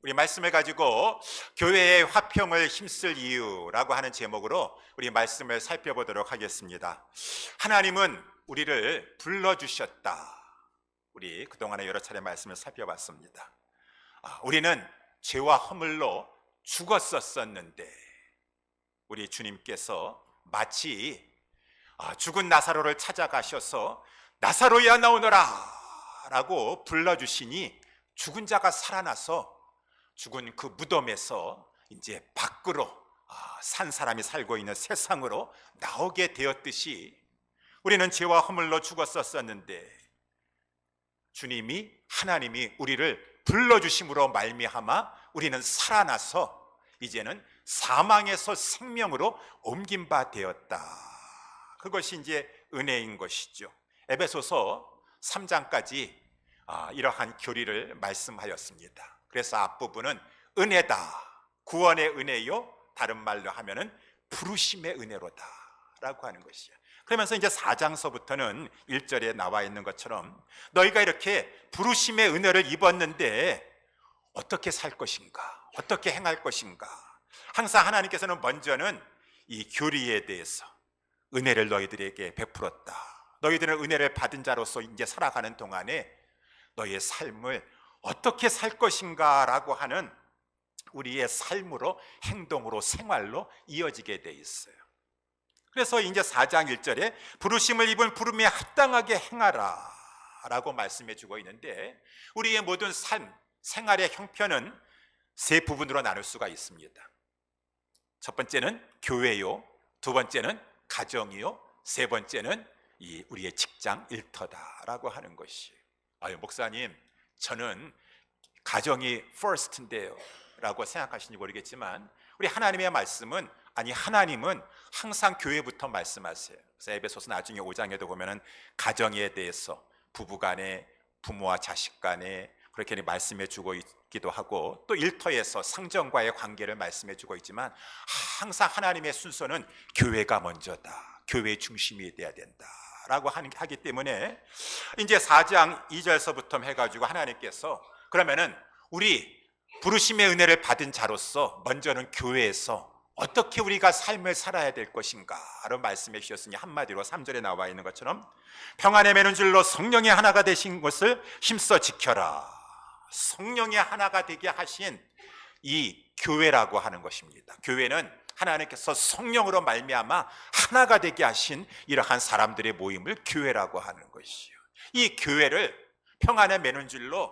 우리 말씀을 가지고 교회의 화평을 힘쓸 이유라고 하는 제목으로 우리 말씀을 살펴보도록 하겠습니다. 하나님은 우리를 불러주셨다. 우리 그동안에 여러 차례 말씀을 살펴봤습니다. 우리는 죄와 허물로 죽었었는데 우리 주님께서 마치 죽은 나사로를 찾아가셔서 나사로야 나오너라 라고 불러주시니 죽은 자가 살아나서 죽은 그 무덤에서 이제 밖으로 산 사람이 살고 있는 세상으로 나오게 되었듯이 우리는 죄와 허물로 죽었었는데 하나님이 우리를 불러주심으로 말미암아 우리는 살아나서 이제는 사망에서 생명으로 옮긴 바 되었다. 그것이 이제 은혜인 것이죠. 에베소서 3장까지 이러한 교리를 말씀하였습니다. 그래서 앞부분은 은혜다, 구원의 은혜요, 다른 말로 하면은 부르심의 은혜로다 라고 하는 것이에요. 그러면서 이제 4장서부터는 1절에 나와 있는 것처럼 너희가 이렇게 부르심의 은혜를 입었는데 어떻게 살 것인가, 어떻게 행할 것인가. 항상 하나님께서는 먼저는 이 교리에 대해서 은혜를 너희들에게 베풀었다. 너희들은 은혜를 받은 자로서 이제 살아가는 동안에 너희의 삶을 어떻게 살 것인가 라고 하는 우리의 삶으로, 행동으로, 생활로 이어지게 돼 있어요. 그래서 이제 4장 1절에 부르심을 입은 부름에 합당하게 행하라 라고 말씀해 주고 있는데 우리의 모든 삶, 생활의 형편은 세 부분으로 나눌 수가 있습니다. 첫 번째는 교회요, 두 번째는 가정이요, 세 번째는 우리의 직장, 일터다라고 하는 것이에요. 목사님, 저는 가정이 first인데요 라고 생각하시는지 모르겠지만 우리 하나님의 말씀은 하나님은 항상 교회부터 말씀하세요. 그래서 에베소서 나중에 5장에도 보면은 가정에 대해서 부부간에, 부모와 자식 간에 그렇게 말씀해 주고 있기도 하고 또 일터에서 상정과의 관계를 말씀해 주고 있지만 항상 하나님의 순서는 교회가 먼저다, 교회의 중심이 돼야 된다 라고 하기 때문에 이제 4장 2절서부터 해가지고 하나님께서 그러면은 우리 부르심의 은혜를 받은 자로서 먼저는 교회에서 어떻게 우리가 삶을 살아야 될 것인가로 말씀해 주셨으니 한마디로 3절에 나와 있는 것처럼 평안에 매는 줄로 성령의 하나가 되신 것을 힘써 지켜라. 성령의 하나가 되게 하신 이 교회라고 하는 것입니다. 교회는 하나님께서 성령으로 말미암아 하나가 되게 하신 이러한 사람들의 모임을 교회라고 하는 것이요. 이 교회를 평안에 매는 줄로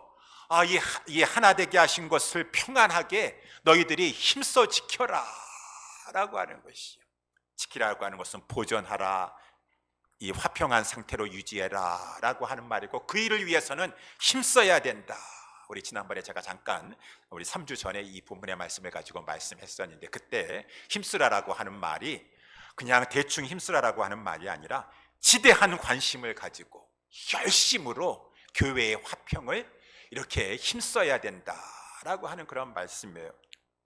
이 하나 되게 하신 것을 평안하게 너희들이 힘써 지켜라 라고 하는 것이요. 지키라고 하는 것은 보존하라, 이 화평한 상태로 유지해라 라고 하는 말이고 그 일을 위해서는 힘써야 된다. 우리 지난번에 제가 잠깐 우리 3주 전에 이 본문의 말씀을 가지고 말씀했었는데 그때 힘쓰라라고 하는 말이 그냥 대충 힘쓰라라고 하는 말이 아니라 지대한 관심을 가지고 열심으로 교회의 화평을 이렇게 힘써야 된다라고 하는 그런 말씀이에요.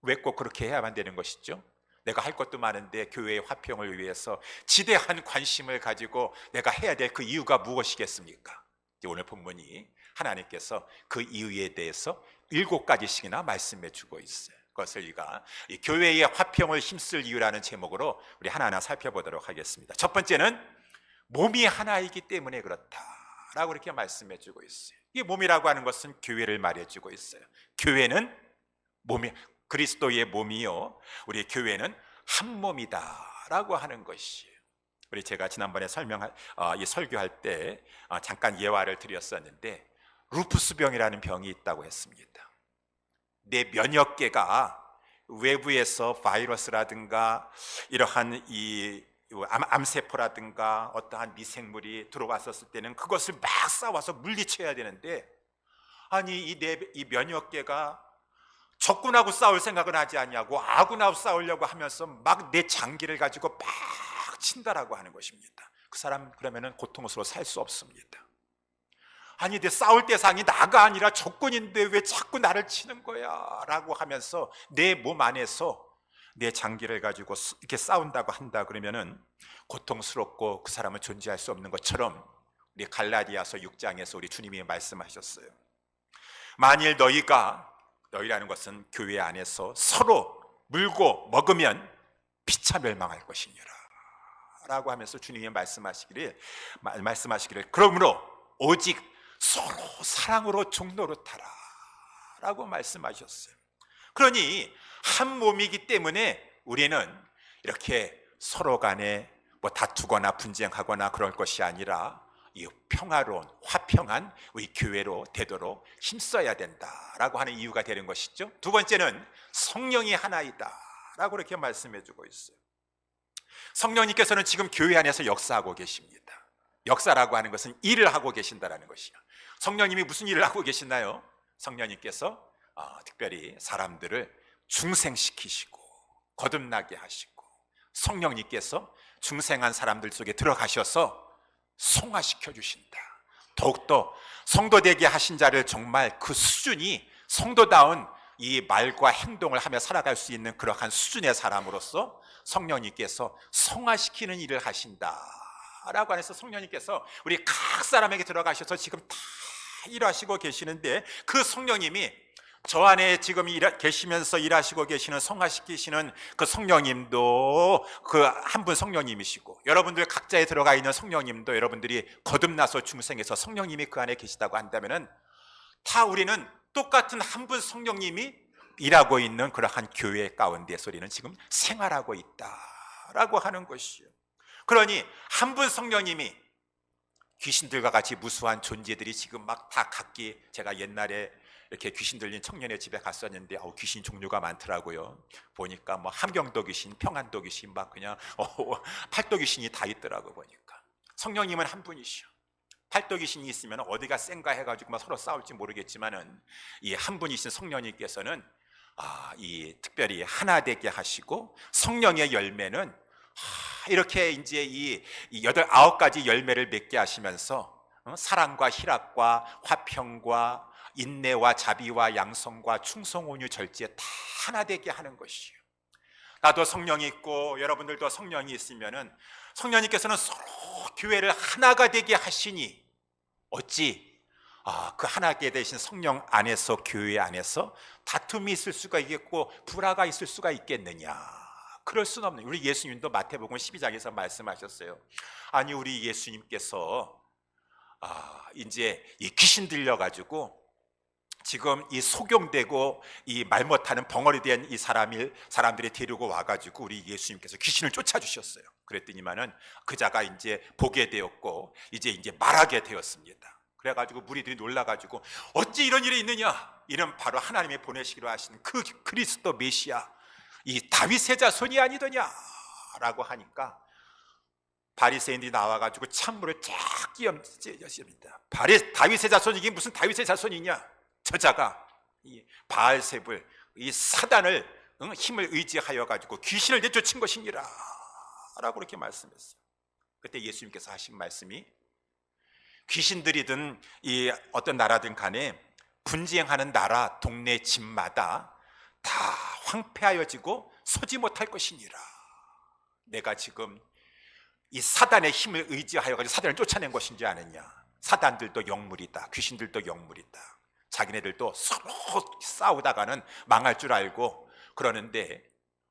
왜 꼭 그렇게 해야만 되는 것이죠? 내가 할 것도 많은데 교회의 화평을 위해서 지대한 관심을 가지고 내가 해야 될 그 이유가 무엇이겠습니까? 오늘 본문이 하나님께서 그 이유에 대해서 7가지씩이나 말씀해 주고 있어요. 그것을 우리가 이 교회의 화평을 힘쓸 이유라는 제목으로 우리 하나하나 살펴보도록 하겠습니다. 첫 번째는 몸이 하나이기 때문에 그렇다라고 이렇게 말씀해 주고 있어요. 이 몸이라고 하는 것은 교회를 말해 주고 있어요. 교회는 몸이 그리스도의 몸이요, 우리 교회는 한 몸이다라고 하는 것이에요. 우리 제가 지난번에 설교할 때 잠깐 예화를 드렸었는데 루푸스병이라는 병이 있다고 했습니다. 내 면역계가 외부에서 바이러스라든가 이러한 암세포라든가 어떠한 미생물이 들어왔었을 때는 그것을 막 싸워서 물리쳐야 되는데 이 면역계가 적군하고 싸울 생각은 하지 않냐고 아군하고 싸우려고 하면서 막 내 장기를 가지고 막 친다라고 하는 것입니다. 그 사람 그러면은 고통스러워 살 수 없습니다. 내 싸울 대상이 나가 아니라 적군인데 왜 자꾸 나를 치는 거야 라고 하면서 내 몸 안에서 내 장기를 가지고 이렇게 싸운다고 한다 그러면은 고통스럽고 그 사람은 존재할 수 없는 것처럼 우리 갈라디아서 6장에서 우리 주님이 말씀하셨어요. 만일 너희가 너희라는 것은 교회 안에서 서로 물고 먹으면 피차 멸망할 것이니라 라고 하면서 주님이 말씀하시기를 그러므로 오직 서로 사랑으로 종노릇하라 라고 말씀하셨어요. 그러니 한 몸이기 때문에 우리는 이렇게 서로 간에 뭐 다투거나 분쟁하거나 그럴 것이 아니라 이 평화로운 화평한 우리 교회로 되도록 힘써야 된다라고 하는 이유가 되는 것이죠. 두 번째는 성령이 하나이다 라고 이렇게 말씀해 주고 있어요. 성령님께서는 지금 교회 안에서 역사하고 계십니다. 역사라고 하는 것은 일을 하고 계신다라는 것이요. 성령님이 무슨 일을 하고 계시나요? 성령님께서 특별히 사람들을 중생시키시고 거듭나게 하시고, 성령님께서 중생한 사람들 속에 들어가셔서 성화시켜 주신다. 더욱더 성도 되게 하신 자를 정말 그 수준이 성도다운 이 말과 행동을 하며 살아갈 수 있는 그러한 수준의 사람으로서 성령님께서 성화시키는 일을 하신다라고 해서 성령님께서 우리 각 사람에게 들어가셔서 지금 다 일하시고 계시는데, 그 성령님이 저 안에 지금 계시면서 일하시고 계시는 성화시키시는 그 성령님도 그 한 분 성령님이시고, 여러분들 각자에 들어가 있는 성령님도 여러분들이 거듭나서 중생해서 성령님이 그 안에 계시다고 한다면은 다 우리는 똑같은 한 분 성령님이 일하고 있는 그러한 교회 가운데서 우리는 지금 생활하고 있다라고 하는 것이요. 그러니 한 분 성령님이 귀신들과 같이 무수한 존재들이 지금 막 다 각기, 제가 옛날에 이렇게 귀신 들린 청년의 집에 갔었는데 귀신 종류가 많더라고요. 보니까 뭐 함경도 귀신, 평안도 귀신, 막 그냥 팔도 귀신이 다 있더라고. 보니까 성령님은 한 분이시오. 팔도 귀신이 있으면 어디가 센가 해가지고 막 서로 싸울지 모르겠지만은 이 한 분이신 성령님께서는 이 특별히 하나 되게 하시고, 성령의 열매는 이렇게 이제 이 8-9가지 열매를 맺게 하시면서 사랑과 희락과 화평과 인내와 자비와 양성과 충성, 온유, 절제 다 하나 되게 하는 것이에요. 나도 성령이 있고 여러분들도 성령이 있으면은 성령님께서는 서로 교회를 하나가 되게 하시니 어찌 그 하나게 되신 성령 안에서, 교회 안에서 다툼이 있을 수가 있겠고 불화가 있을 수가 있겠느냐? 그럴 수는 없는. 우리 예수님도 마태복음 12장에서 말씀하셨어요. 아니, 우리 예수님께서 이제 이 귀신 들려가지고 지금 이 속용되고 이 말 못하는 벙어리 된 이 사람들이 데리고 와가지고 우리 예수님께서 귀신을 쫓아주셨어요. 그랬더니만은 그 자가 이제 보게 되었고 이제 말하게 되었습니다. 그래가지고 무리들이 놀라가지고 어찌 이런 일이 있느냐? 이는 바로 하나님이 보내시기로 하신 그 그리스도 메시아, 이 다윗의 자손이 아니더냐라고 하니까 바리새인들이 나와가지고 찬물을 쫙 끼얹으십니다. 다윗의 자손이 이게 무슨 다윗의 자손이냐? 저자가 이 바알세불, 이 사단을 힘을 의지하여 가지고 귀신을 내쫓은 것이니라 라고 이렇게 말씀했어요. 그때 예수님께서 하신 말씀이, 귀신들이든 이 어떤 나라든 간에 분쟁하는 나라 동네 집마다 다 황폐하여지고 서지 못할 것이니라. 내가 지금 이 사단의 힘을 의지하여 가지고 사단을 쫓아낸 것인지 아느냐? 사단들도 영물이다, 귀신들도 영물이다. 자기네들도 서로 싸우다가는 망할 줄 알고 그러는데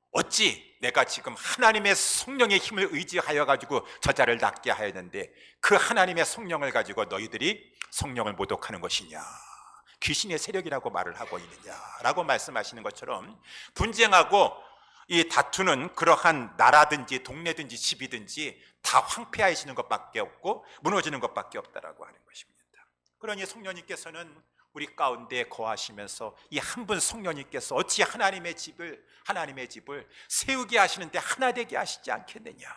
어찌 내가 지금 하나님의 성령의 힘을 의지하여 가지고 저자를 낫게 하였는데 그 하나님의 성령을 가지고 너희들이 성령을 모독하는 것이냐? 귀신의 세력이라고 말을 하고 있느냐라고 말씀하시는 것처럼, 분쟁하고 이 다투는 그러한 나라든지 동네든지 집이든지 다 황폐해지는 것밖에 없고 무너지는 것밖에 없다라고 하는 것입니다. 그러니 성령님께서는 우리 가운데 거하시면서 이 한 분 성령님께서 어찌 하나님의 집을 세우게 하시는데 하나 되게 하시지 않겠느냐?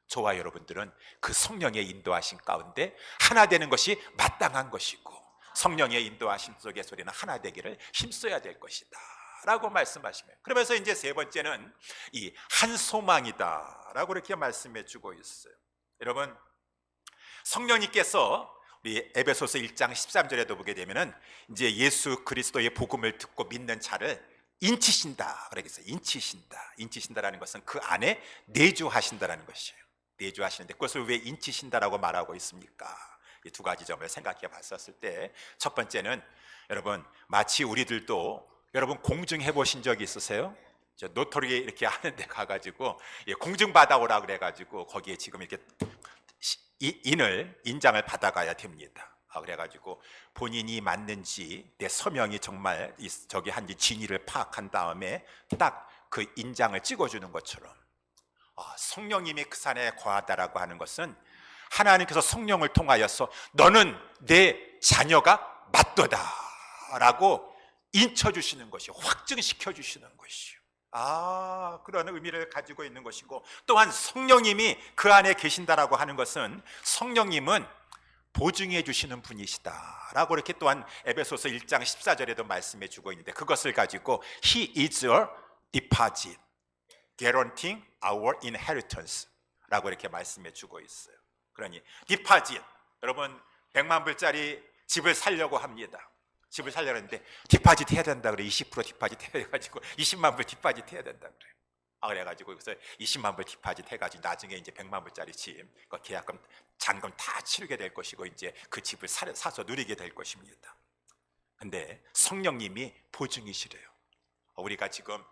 저와 여러분들은 그 성령의 인도하심 가운데 하나 되는 것이 마땅한 것이고, 성령의 인도하심 속에서 우리는 하나 되기를 힘써야 될 것이다 라고 말씀하시면, 그러면서 이제 세 번째는 이 한 소망이다 라고 이렇게 말씀해 주고 있어요. 여러분, 성령님께서 우리 에베소서 1장 13절에도 보게 되면은 이제 예수 그리스도의 복음을 듣고 믿는 자를 인치신다 그러겠어요. 인치신다라는 것은 그 안에 내주하신다라는 것이에요. 내주하시는데 그것을 왜 인치신다라고 말하고 있습니까? 이 두 가지 점을 생각해 봤었을 때, 첫 번째는 여러분, 마치 우리들도 여러분 공증해 보신 적이 있으세요? 저 노터리 이렇게 하는 데 가가지고 공증 받아오라 그래가지고 거기에 지금 이렇게 인장을 받아가야 됩니다. 그래가지고 본인이 맞는지 내 서명이 정말 저기 한지 진위를 파악한 다음에 딱 그 인장을 찍어주는 것처럼 성령님이 그 산에 거하다라고 하는 것은 하나님께서 성령을 통하여서 너는 내 자녀가 맞도다라고 인쳐주시는 것이요, 확증시켜주시는 것이요. 그런 의미를 가지고 있는 것이고, 또한 성령님이 그 안에 계신다라고 하는 것은 성령님은 보증해 주시는 분이시다라고 이렇게 또한 에베소서 1장 14절에도 말씀해 주고 있는데, 그것을 가지고 He is a deposit guaranteeing our inheritance 라고 이렇게 말씀해 주고 있어요. 그러니 디파짓, 여러분 100만 불짜리 집을 살려고 합니다. 집을 살려는데 디파짓 해야 된다 그래. 20% 디파짓 해가지고 20만 불 디파짓 해야 된다 그래. 그래가지고 그래서 20만 불 디파짓 해가지고 나중에 이제 100만 불짜리 집, 그 계약금, 잔금 다 치르게 될 것이고 이제 그 집을 사서 누리게 될 것입니다. 근데 성령님이 보증이시래요. 우리가 지금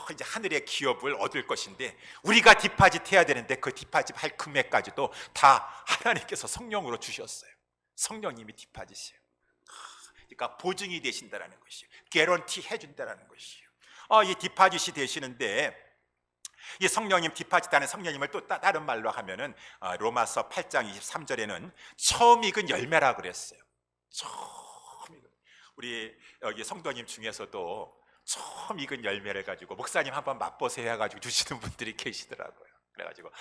이제 하늘의 기업을 얻을 것인데 우리가 디파짓 해야 되는데 그 디파짓 할 금액까지도 다 하나님께서 성령으로 주셨어요. 성령님이 디파짓이에요. 그러니까 보증이 되신다라는 것이에요. 개런티 해준다라는 것이에요. 이 디파짓이 되시는데, 이 성령님, 디파짓하는 성령님을 또 다른 말로 하면은 로마서 8장 23절에는 처음 익은 열매라 그랬어요. 처음 익은, 우리 여기 성도님 중에서도 처음 익은 열매를 가지고 목사님 한번 맛보세요 해가지고 주시는 분들이 계시더라고요. 그래가지고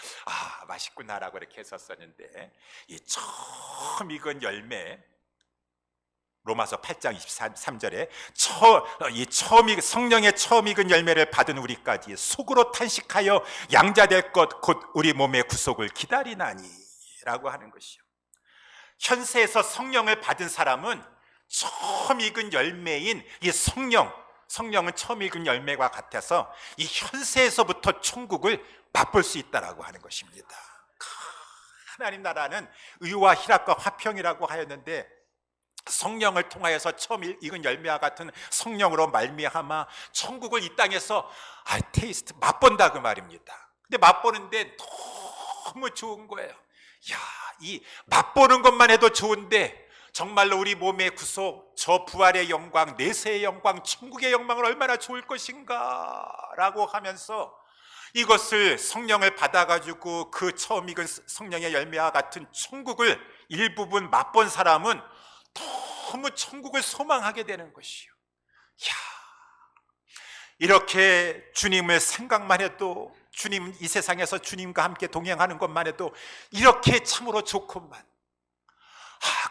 맛있구나라고 이렇게 했었었는데, 이 처음 익은 열매, 로마서 8장 23절에 성령의 처음 익은 열매를 받은 우리까지 속으로 탄식하여 양자될 것 곧 우리 몸의 구속을 기다리나니 라고 하는 것이요. 현세에서 성령을 받은 사람은 처음 익은 열매인 이 성령은 처음 익은 열매와 같아서 이 현세에서부터 천국을 맛볼 수 있다라고 하는 것입니다. 하나님 나라는 의와 희락과 화평이라고 하였는데, 성령을 통하여서 처음 익은 열매와 같은 성령으로 말미암아 천국을 이 땅에서 테이스트 맛본다 그 말입니다. 근데 맛보는데 너무 좋은 거예요. 이 맛보는 것만 해도 좋은데 정말로 우리 몸의 구속, 저 부활의 영광, 내세의 영광, 천국의 영광을 얼마나 좋을 것인가 라고 하면서 이것을 성령을 받아가지고 그 처음 익은 성령의 열매와 같은 천국을 일부분 맛본 사람은 너무 천국을 소망하게 되는 것이요. 이렇게 주님을 생각만 해도, 주님 이 세상에서 주님과 함께 동행하는 것만 해도 이렇게 참으로 좋구만.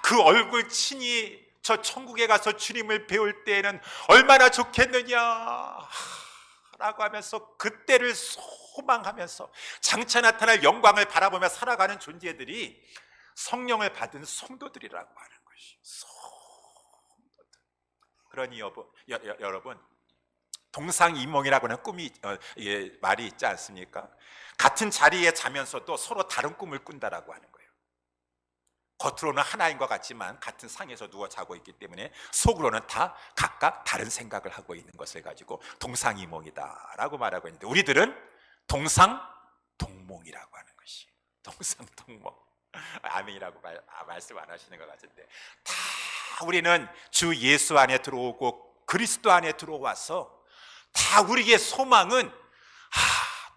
그 얼굴 친히 저 천국에 가서 주님을 배울 때에는 얼마나 좋겠느냐 라고 하면서 그때를 소망하면서 장차 나타날 영광을 바라보며 살아가는 존재들이 성령을 받은 성도들이라고 하는 것이. 성도들. 그러니 여러분, 동상이몽이라고 하는 말이 있지 않습니까? 같은 자리에 자면서도 서로 다른 꿈을 꾼다라고 하는 거예요. 겉으로는 하나인 것 같지만 같은 상에서 누워 자고 있기 때문에 속으로는 다 각각 다른 생각을 하고 있는 것을 가지고 동상이몽이다라고 말하고 있는데, 우리들은 동상동몽이라고 하는 것이. 동상동몽. 아멘이라고 말씀 안 하시는 것 같은데, 다 우리는 주 예수 안에 들어오고 그리스도 안에 들어와서 다 우리의 소망은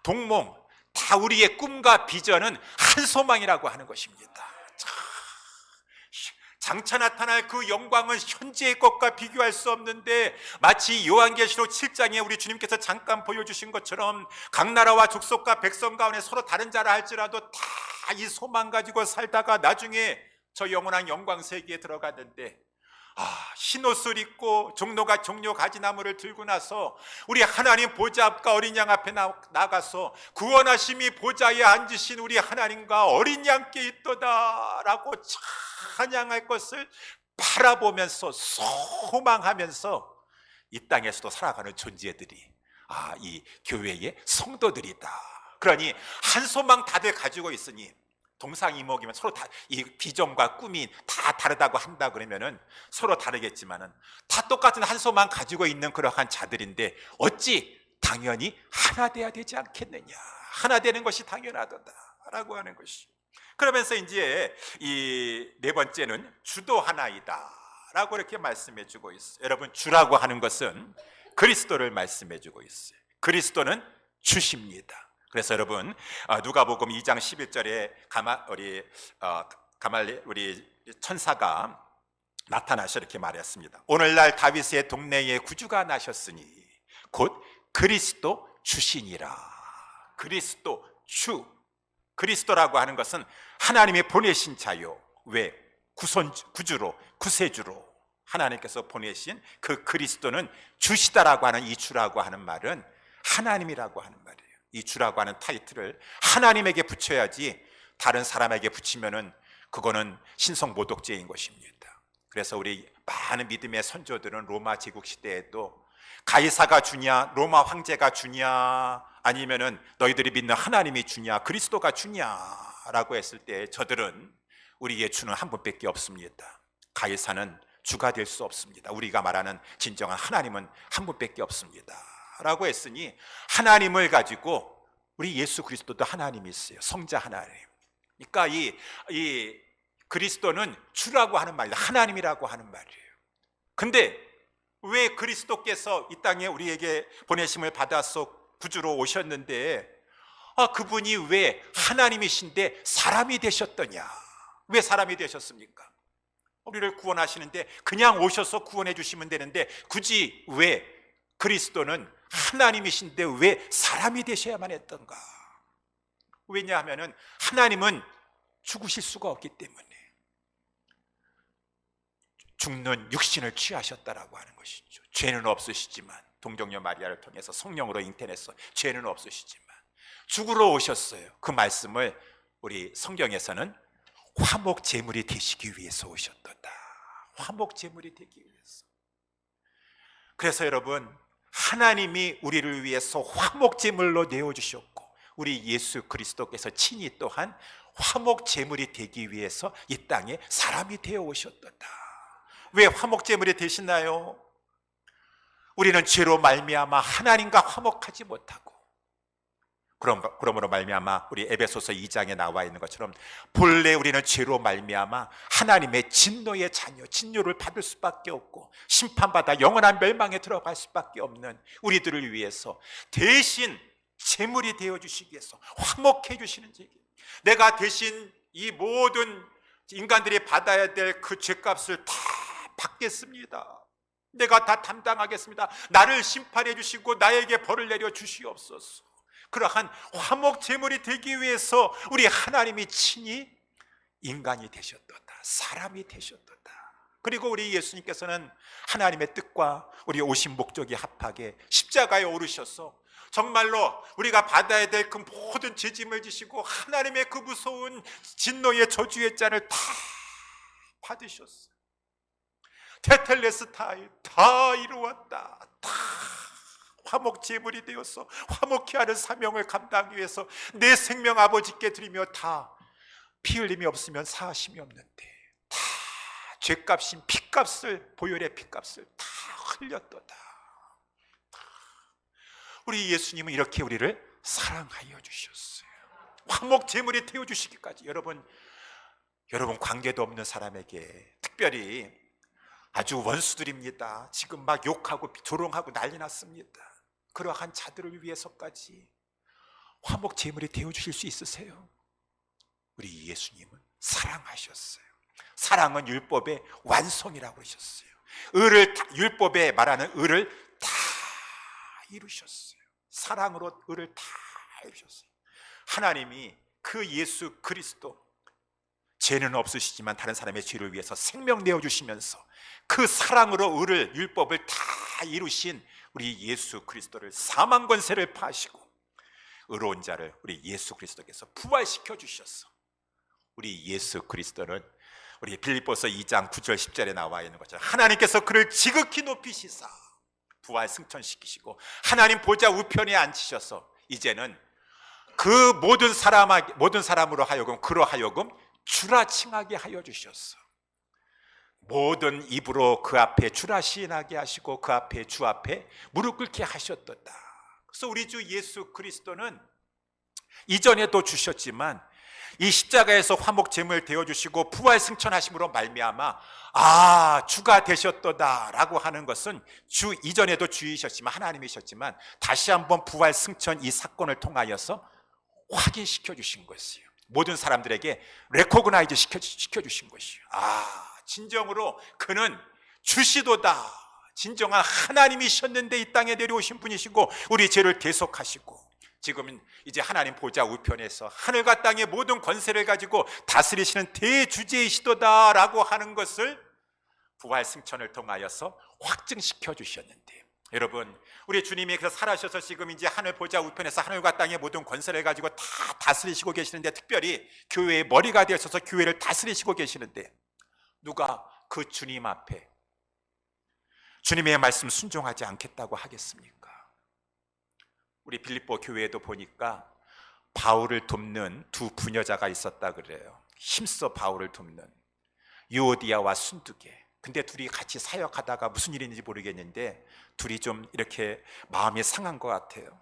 동몽, 다 우리의 꿈과 비전은 한 소망이라고 하는 것입니다. 장차 나타날 그 영광은 현재의 것과 비교할 수 없는데, 마치 요한계시록 7장에 우리 주님께서 잠깐 보여주신 것처럼 각 나라와 족속과 백성 가운데 서로 다른 자라 할지라도 다 이 소망 가지고 살다가 나중에 저 영원한 영광 세계에 들어갔는데, 흰옷을 입고 종료 가지나무를 들고 나서 우리 하나님 보좌 앞과 어린 양 앞에 나가서 구원하심이 보좌에 앉으신 우리 하나님과 어린 양께 있도다 라고 찬양할 것을 바라보면서 소망하면서 이 땅에서도 살아가는 존재들이 이 교회의 성도들이다. 그러니 한 소망 다들 가지고 있으니 동상이몽이면 서로 다 이 비전과 꿈이 다 다르다고 한다 그러면은 서로 다르겠지만은 다 똑같은 한 소만 가지고 있는 그러한 자들인데 어찌 당연히 하나 돼야 되지 않겠느냐, 하나 되는 것이 당연하다라고 하는 것이. 그러면서 이제 이 네 번째는 주도 하나이다라고 이렇게 말씀해 주고 있어요. 여러분, 주라고 하는 것은 그리스도를 말씀해 주고 있어요. 그리스도는 주십니다. 그래서 여러분, 누가복음 2장 11절에 우리 천사가 나타나셔 이렇게 말했습니다. 오늘날 다윗의 동네에 구주가 나셨으니 곧 그리스도 주시니라. 그리스도 주. 그리스도라고 하는 것은 하나님이 보내신 자요. 왜? 구주로, 구세주로 하나님께서 보내신 그 그리스도는 주시다라고 하는 이 주라고 하는 말은 하나님이라고 하는 말이에요. 이 주라고 하는 타이틀을 하나님에게 붙여야지 다른 사람에게 붙이면은 그거는 신성모독죄인 것입니다. 그래서 우리 많은 믿음의 선조들은 로마 제국 시대에도 가이사가 주냐, 로마 황제가 주냐, 아니면은 너희들이 믿는 하나님이 주냐, 그리스도가 주냐라고 했을 때 저들은 우리의 주는 한 분밖에 없습니다. 가이사는 주가 될 수 없습니다. 우리가 말하는 진정한 하나님은 한 분밖에 없습니다 라고 했으니 하나님을 가지고 우리 예수 그리스도도 하나님이 있어요. 성자 하나님. 그러니까 이 그리스도는 주라고 하는 말이다, 하나님이라고 하는 말이에요. 근데 왜 그리스도께서 이 땅에 우리에게 보내심을 받아서 구주로 오셨는데 그분이 왜 하나님이신데 사람이 되셨더냐? 왜 사람이 되셨습니까? 우리를 구원하시는데 그냥 오셔서 구원해 주시면 되는데 굳이 왜 그리스도는 하나님이신데 왜 사람이 되셔야만 했던가? 왜냐하면 하나님은 죽으실 수가 없기 때문에 죽는 육신을 취하셨다라고 하는 것이죠. 죄는 없으시지만, 동정녀 마리아를 통해서 성령으로 잉태해서 죄는 없으시지만 죽으러 오셨어요. 그 말씀을 우리 성경에서는 화목 제물이 되시기 위해서 오셨도다. 화목 제물이 되기 위해서. 그래서 여러분, 하나님이 우리를 위해서 화목 제물로 내어 주셨고 우리 예수 그리스도께서 친히 또한 화목 제물이 되기 위해서 이 땅에 사람이 되어 오셨도다. 왜 화목 제물이 되시나요? 우리는 죄로 말미암아 하나님과 화목하지 못하고, 그러므로 말미암아 우리 에베소서 2장에 나와 있는 것처럼 본래 우리는 죄로 말미암아 하나님의 진노의 자녀, 진노를 받을 수밖에 없고 심판받아 영원한 멸망에 들어갈 수밖에 없는 우리들을 위해서 대신 제물이 되어 주시기 위해서 화목해 주시는 제기, 내가 대신 이 모든 인간들이 받아야 될 그 죄값을 다 받겠습니다. 내가 다 담당하겠습니다. 나를 심판해 주시고 나에게 벌을 내려 주시옵소서. 그러한 화목 제물이 되기 위해서 우리 하나님이 친히 인간이 되셨도다, 사람이 되셨도다. 그리고 우리 예수님께서는 하나님의 뜻과 우리 오신 목적이 합하게 십자가에 오르셔서 정말로 우리가 받아야 될 그 모든 죄짐을 지시고 하나님의 그 무서운 진노의 저주의 잔을 다 받으셨어요. 테텔레스타이, 다 이루었다, 다 화목 제물이 되어서 화목케 하는 사명을 감당하기 위해서 내 생명 아버지께 드리며 다 피 흘림이 없으면 사하심이 없는데 다 죄값인 피값을, 보혈의 피값을 다 흘렸도다. 우리 예수님은 이렇게 우리를 사랑하여 주셨어요. 화목 제물이 되어 주시기까지. 여러분 관계도 없는 사람에게, 특별히 아주 원수들입니다, 지금 막 욕하고 조롱하고 난리 났습니다, 그러한 자들을 위해서까지 화목 제물이 되어 주실 수 있으세요? 우리 예수님은 사랑하셨어요. 사랑은 율법의 완성이라고 하셨어요. 율법에 말하는 의를 다 이루셨어요. 사랑으로 의를 다 이루셨어요. 하나님이 그 예수 그리스도, 죄는 없으시지만 다른 사람의 죄를 위해서 생명 내어주시면서 그 사랑으로 의를, 율법을 다 이루신 우리 예수 그리스도를 사망 권세를 파시고 의로운 자를 우리 예수 그리스도께서 부활시켜 주셨어. 우리 예수 그리스도는 우리 빌립보서 2장 9절 10절에 나와 있는 것처럼 하나님께서 그를 지극히 높이시사 부활 승천시키시고 하나님 보좌 우편에 앉히셔서 이제는 그 모든 사람으로 하여금 그로 하여금 주라 칭하게 하여 주셨어. 모든 입으로 그 앞에 주라 시인하게 하시고 그 앞에 주 앞에 무릎 꿇게 하셨도다. 그래서 우리 주 예수 그리스도는 이전에도 주셨지만 이 십자가에서 화목 제물 되어 주시고 부활 승천하심으로 말미암아 주가 되셨도다라고 하는 것은 주 이전에도 주이셨지만 하나님이셨지만 다시 한번 부활 승천 이 사건을 통하여서 확인시켜 주신 것이에요. 모든 사람들에게 레코그나이즈 시켜 주신 것이에요. 진정으로 그는 주시도다. 진정한 하나님이셨는데 이 땅에 내려오신 분이시고 우리 죄를 대속하시고 지금은 이제 하나님 보좌 우편에서 하늘과 땅의 모든 권세를 가지고 다스리시는 대주제이시도다라고 하는 것을 부활 승천을 통하여서 확증시켜 주셨는데, 여러분 우리 주님이 그래서 살아셔서 지금 이제 하늘 보좌 우편에서 하늘과 땅의 모든 권세를 가지고 다 다스리시고 계시는데, 특별히 교회의 머리가 되어서 교회를 다스리시고 계시는데 누가 그 주님 앞에 주님의 말씀 순종하지 않겠다고 하겠습니까? 우리 빌립보 교회에도 보니까 바울을 돕는 두 부녀자가 있었다 그래요. 힘써 바울을 돕는 유오디아와 순두계. 근데 둘이 같이 사역하다가 무슨 일인지 모르겠는데 둘이 좀 이렇게 마음이 상한 것 같아요.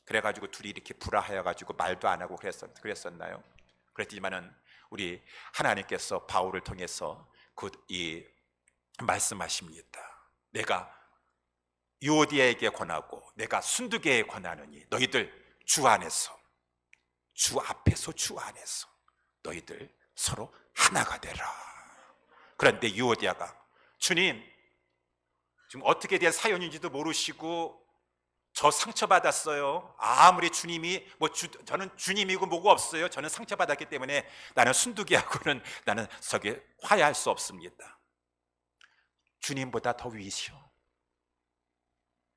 그래가지고 둘이 이렇게 불화하여가지고 말도 안 하고 그랬었나요? 그랬지만은 우리 하나님께서 바울을 통해서 이 말씀하십니다. 내가 유오디아에게 권하고 내가 순두계에 권하느니 너희들 주 안에서, 주 앞에서 주 안에서 너희들 서로 하나가 되라. 그런데 유오디아가 주님 지금 어떻게 된 사연인지도 모르시고 저 상처받았어요. 아무리 주님이 저는 주님이고 뭐고 없어요. 저는 상처받았기 때문에 나는 순두계하고는 나는 화해할 수 없습니다. 주님보다 더 위시오.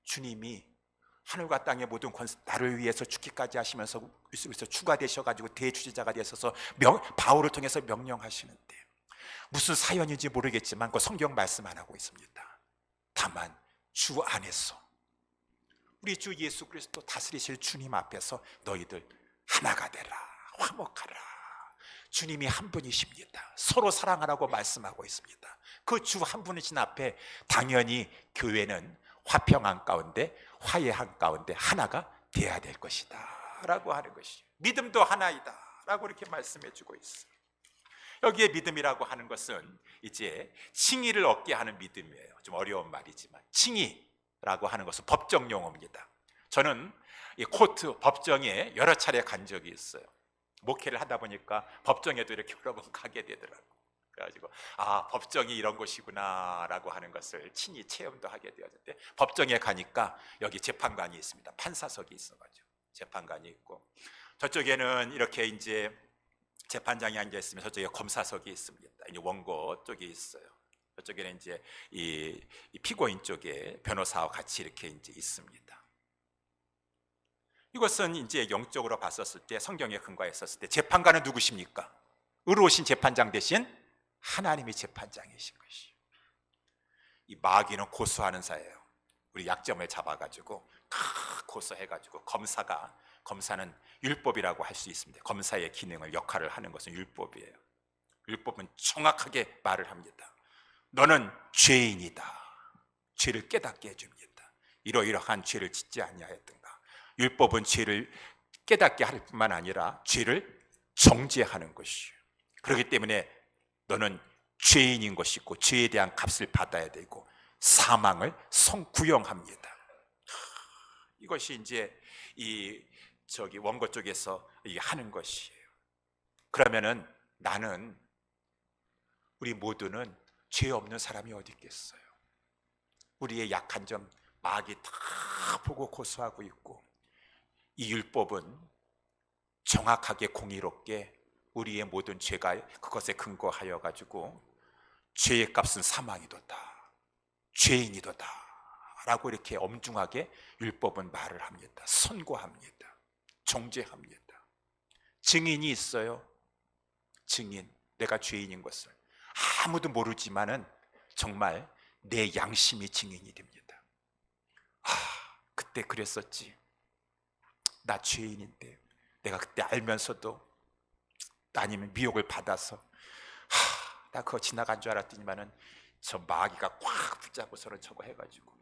주님이 하늘과 땅의 모든 권세 나를 위해서 죽기까지 하시면서 주가 되셔가지고 대주제자가 되셔서 바울을 통해서 명령하시는데 무슨 사연인지 모르겠지만 그 성경 말씀 안 하고 있습니다. 다만 주 안에서 우리 주 예수 그리스도 다스리실 주님 앞에서 너희들 하나가 되라, 화목하라. 주님이 한 분이십니다. 서로 사랑하라고 말씀하고 있습니다. 그 주 한 분이신 앞에 당연히 교회는 화평한 가운데 화해한 가운데 하나가 돼야 될 것이다 라고 하는 것이, 믿음도 하나이다 라고 이렇게 말씀해 주고 있어요. 여기에 믿음이라고 하는 것은 이제 칭의를 얻게 하는 믿음이에요. 좀 어려운 말이지만 칭의라고 하는 것은 법정 용어입니다. 저는 이 코트 법정에 여러 차례 간 적이 있어요. 목회를 하다 보니까 법정에도 이렇게 여러 번 가게 되더라고요. 그래가지고 법정이 이런 곳이구나 라고 하는 것을 친히 체험도 하게 되었는데, 법정에 가니까 여기 재판관이 있습니다. 판사석이 있어가지고 재판관이 있고, 저쪽에는 이렇게 이제 재판장이 앉아 있으면 저쪽에 검사석이 있습니다. 이제 원고 쪽이 있어요. 저쪽에는 이제 이 피고인 쪽에 변호사와 같이 이렇게 이제 있습니다. 이것은 이제 영적으로 봤었을 때, 성경에 근거했었을 때 재판관은 누구십니까? 의로우신 재판장 대신 하나님이 재판장이신 것이에요. 이 마귀는 고소하는 자예요. 우리 약점을 잡아가지고 고소해가지고 검사는 율법이라고 할 수 있습니다. 검사의 기능을 역할을 하는 것은 율법이에요. 율법은 정확하게 말을 합니다. 너는 죄인이다. 죄를 깨닫게 해줍니다. 이러이러한 죄를 짓지 아니하였던가. 율법은 죄를 깨닫게 할 뿐만 아니라 죄를 정죄하는 것이에요. 그렇기 때문에 너는 죄인인 것이고 죄에 대한 값을 받아야 되고 사망을 구형합니다. 이것이 이제 원고 쪽에서 하는 것이에요. 그러면은 우리 모두는 죄 없는 사람이 어디 있겠어요? 우리의 약한 점 마귀 다 보고 고소하고 있고, 이 율법은 정확하게 공의롭게 우리의 모든 죄가 그것에 근거하여 가지고 죄의 값은 사망이도다, 죄인이도다 라고 이렇게 엄중하게 율법은 말을 합니다. 선고합니다. 정죄합니다. 증인이 있어요. 증인, 내가 죄인인 것을 아무도 모르지만은 정말 내 양심이 증인이 됩니다. 그때 그랬었지. 나 죄인인데 내가 그때 알면서도 아니면 미혹을 받아서 나 그거 지나간 줄 알았더니만은 저 마귀가 꽉 붙잡고서는 저거 해가지고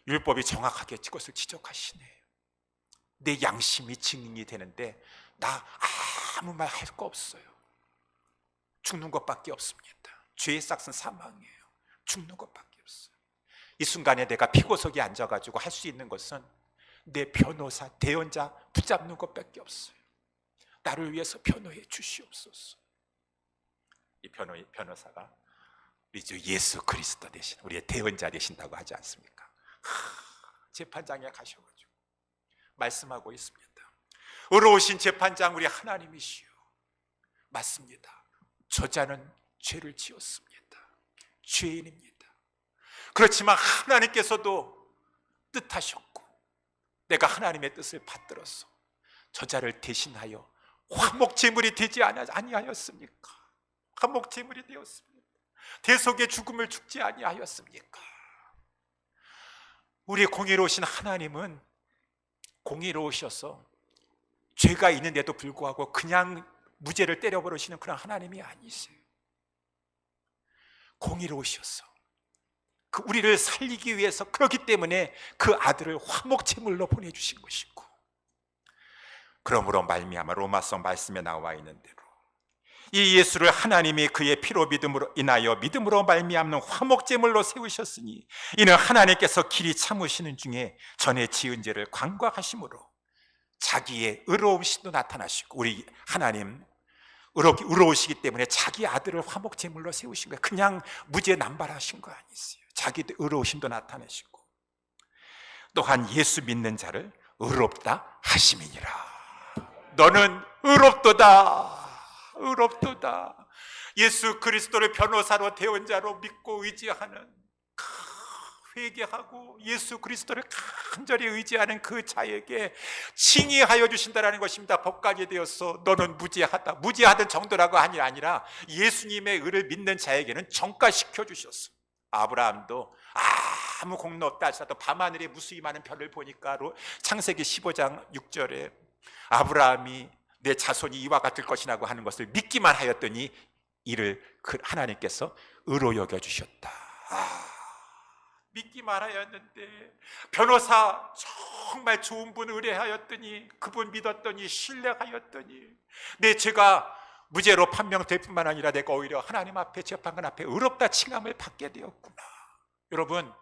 율법이 정확하게 그것을 지적하시네요. 내 양심이 증인이 되는데 나 아무 말 할 거 없어요. 죽는 것밖에 없습니다. 죄의 싹은 사망이에요. 죽는 것밖에 없어요. 이 순간에 내가 피고석에 앉아가지고 할 수 있는 것은 내 변호사, 대언자 붙잡는 것밖에 없어요. 나를 위해서 변호해 주시옵소서. 이 변호사가 우리 주 예수 그리스도 되신 우리의 대언자 되신다고 하지 않습니까? 재판장에 가셔가지고 말씀하고 있습니다. 의로우신 재판장 우리 하나님이시오. 맞습니다. 저자는 죄를 지었습니다. 죄인입니다. 그렇지만 하나님께서도 뜻하셨고 내가 하나님의 뜻을 받들어서 저자를 대신하여 화목제물이 되지 아니하였습니까? 화목제물이 되었습니다. 대속의 죽음을 죽지 아니하였습니까? 우리 공의로우신 하나님은 공의로우셔서 죄가 있는데도 불구하고 그냥 무죄를 때려버리시는 그런 하나님이 아니세요. 공의로우셔서 우리를 살리기 위해서 그렇기 때문에 그 아들을 화목제물로 보내주신 것이고, 그러므로 말미암아 로마서 말씀에 나와 있는 대로 이 예수를 하나님이 그의 피로 믿음으로 인하여 믿음으로 말미암는 화목제물로 세우셨으니 이는 하나님께서 길이 참으시는 중에 전에 지은 죄를 관과하심으로 자기의 의로우심도 나타나시고, 우리 하나님 의로우시기 때문에 자기 아들을 화목제물로 세우신 거예요. 그냥 무죄 남발하신 거 아니세요. 자기도 의로우심도 나타내시고 또한 예수 믿는 자를 의롭다 하심이니라. 너는 의롭도다. 의롭도다. 예수 그리스도를 변호사로 대언자로 믿고 의지하는, 회개하고 예수 그리스도를 간절히 의지하는 그 자에게 칭의하여 주신다라는 것입니다. 법관이 되어서 너는 무죄하다. 무죄하던 정도라고 아니라 예수님의 의를 믿는 자에게는 정가시켜 주셨어. 아브라함도 아무 공로 없다 할지라도 밤하늘에 무수히 많은 별을 보니까 창세기 15장 6절에 아브라함이 내 자손이 이와 같을 것이라고 하는 것을 믿기만 하였더니 이를 하나님께서 의로 여겨주셨다. 믿기만 하였는데 변호사 정말 좋은 분 의뢰하였더니 그분 믿었더니 신뢰하였더니 내 죄가 무죄로 판명될 뿐만 아니라 내가 오히려 하나님 앞에 재판관 앞에 의롭다 칭함을 받게 되었구나. 여러분,